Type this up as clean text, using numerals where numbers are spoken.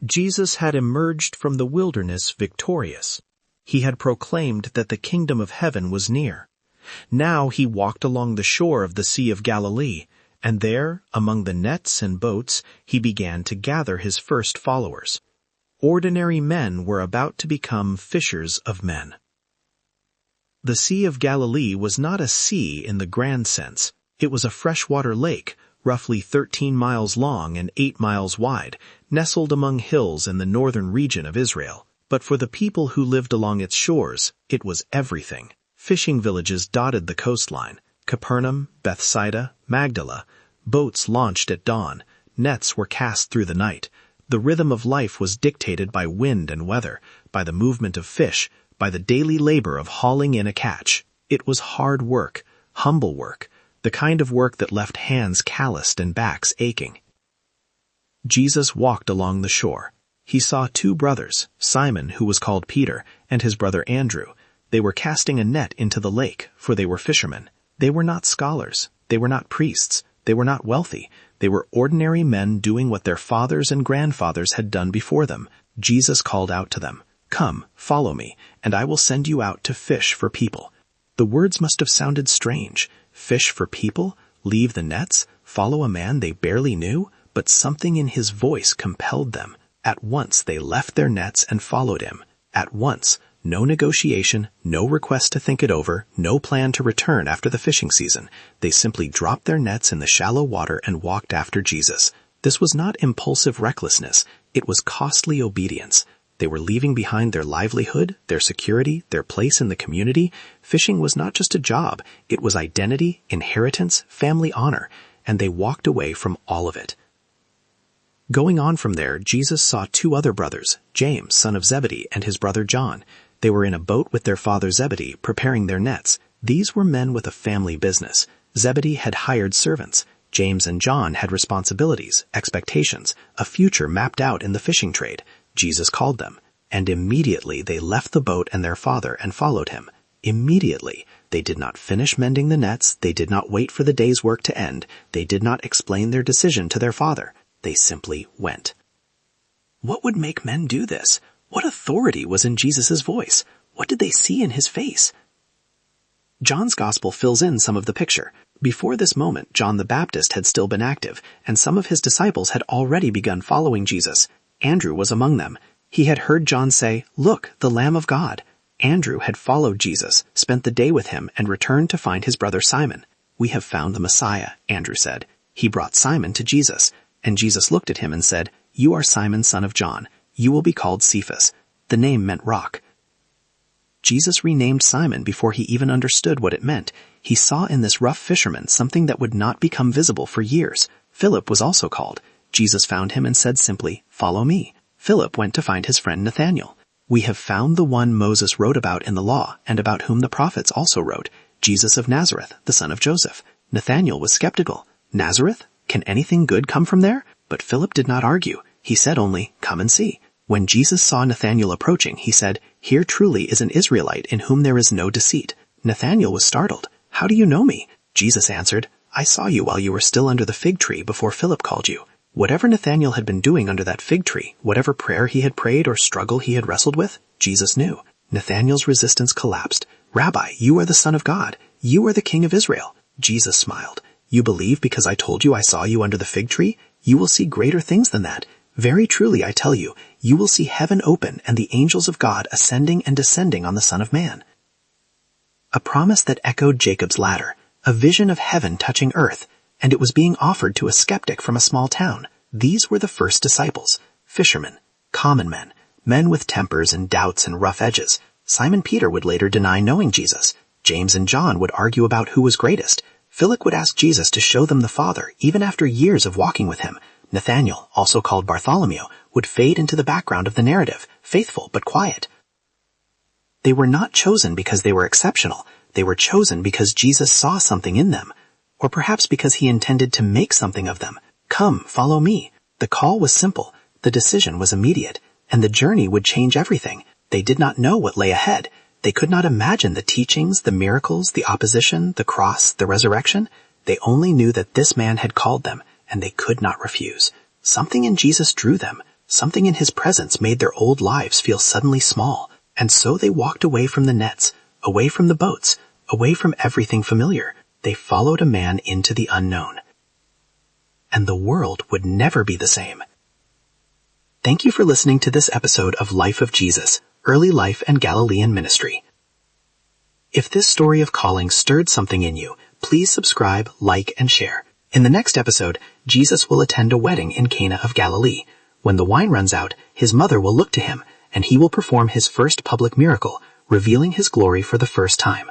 Jesus had emerged from the wilderness victorious. He had proclaimed that the kingdom of heaven was near. Now he walked along the shore of the Sea of Galilee, and there, among the nets and boats, he began to gather his first followers. Ordinary men were about to become fishers of men. The Sea of Galilee was not a sea in the grand sense. It was a freshwater lake, roughly 13 miles long and 8 miles wide, nestled among hills in the northern region of Israel. But for the people who lived along its shores, it was everything. Fishing villages dotted the coastline: Capernaum, Bethsaida, Magdala. Boats launched at dawn. Nets were cast through the night. The rhythm of life was dictated by wind and weather, by the movement of fish, by the daily labor of hauling in a catch. It was hard work, humble work, the kind of work that left hands calloused and backs aching. Jesus walked along the shore. He saw 2 brothers, Simon, who was called Peter, and his brother Andrew. They were casting a net into the lake, for they were fishermen. They were not scholars. They were not priests. They were not wealthy. They were ordinary men doing what their fathers and grandfathers had done before them. Jesus called out to them, "Come, follow me, and I will send you out to fish for people." The words must have sounded strange. Fish for people? Leave the nets? Follow a man they barely knew? But something in his voice compelled them. At once they left their nets and followed him. At once. No negotiation, no request to think it over, no plan to return after the fishing season. They simply dropped their nets in the shallow water and walked after Jesus. This was not impulsive recklessness. It was costly obedience. They were leaving behind their livelihood, their security, their place in the community. Fishing was not just a job. It was identity, inheritance, family honor, and they walked away from all of it. Going on from there, Jesus saw 2 other brothers, James, son of Zebedee, and his brother John. They were in a boat with their father Zebedee, preparing their nets. These were men with a family business. Zebedee had hired servants. James and John had responsibilities, expectations, a future mapped out in the fishing trade. Jesus called them, and immediately they left the boat and their father and followed him. Immediately. They did not finish mending the nets. They did not wait for the day's work to end. They did not explain their decision to their father. They simply went. What would make men do this? What authority was in Jesus' voice? What did they see in his face? John's gospel fills in some of the picture. Before this moment, John the Baptist had still been active, and some of his disciples had already begun following Jesus. Andrew was among them. He had heard John say, "Look, the Lamb of God." Andrew had followed Jesus, spent the day with him, and returned to find his brother Simon. "We have found the Messiah," Andrew said. He brought Simon to Jesus, and Jesus looked at him and said, "You are Simon, son of John. You will be called Cephas." The name meant rock. Jesus renamed Simon before he even understood what it meant. He saw in this rough fisherman something that would not become visible for years. Philip was also called. Jesus found him and said simply, "Follow me." Philip went to find his friend Nathaniel. "We have found the one Moses wrote about in the law, and about whom the prophets also wrote, Jesus of Nazareth, the son of Joseph." Nathaniel was skeptical. "Nazareth? Can anything good come from there?" But Philip did not argue. He said only, "Come and see." When Jesus saw Nathanael approaching, he said, "Here truly is an Israelite in whom there is no deceit." Nathanael was startled. "How do you know me?" Jesus answered, "I saw you while you were still under the fig tree before Philip called you." Whatever Nathanael had been doing under that fig tree, whatever prayer he had prayed or struggle he had wrestled with, Jesus knew. Nathanael's resistance collapsed. "Rabbi, you are the Son of God. You are the King of Israel." Jesus smiled. "You believe because I told you I saw you under the fig tree? You will see greater things than that. Very truly, I tell you, you will see heaven open and the angels of God ascending and descending on the Son of Man." A promise that echoed Jacob's ladder, a vision of heaven touching earth, and it was being offered to a skeptic from a small town. These were the first disciples, fishermen, common men, men with tempers and doubts and rough edges. Simon Peter would later deny knowing Jesus. James and John would argue about who was greatest. Philip would ask Jesus to show them the Father, even after years of walking with him. Nathaniel, also called Bartholomew, would fade into the background of the narrative, faithful but quiet. They were not chosen because they were exceptional. They were chosen because Jesus saw something in them, or perhaps because he intended to make something of them. "Come, follow me." The call was simple. The decision was immediate, and the journey would change everything. They did not know what lay ahead. They could not imagine the teachings, the miracles, the opposition, the cross, the resurrection. They only knew that this man had called them, and they could not refuse. Something in Jesus drew them. Something in his presence made their old lives feel suddenly small, and so they walked away from the nets, away from the boats, away from everything familiar. They followed a man into the unknown. And the world would never be the same. Thank you for listening to this episode of Life of Jesus, Early Life and Galilean Ministry. If this story of calling stirred something in you, please subscribe, like, and share. In the next episode, Jesus will attend a wedding in Cana of Galilee. When the wine runs out, his mother will look to him, and he will perform his first public miracle, revealing his glory for the first time.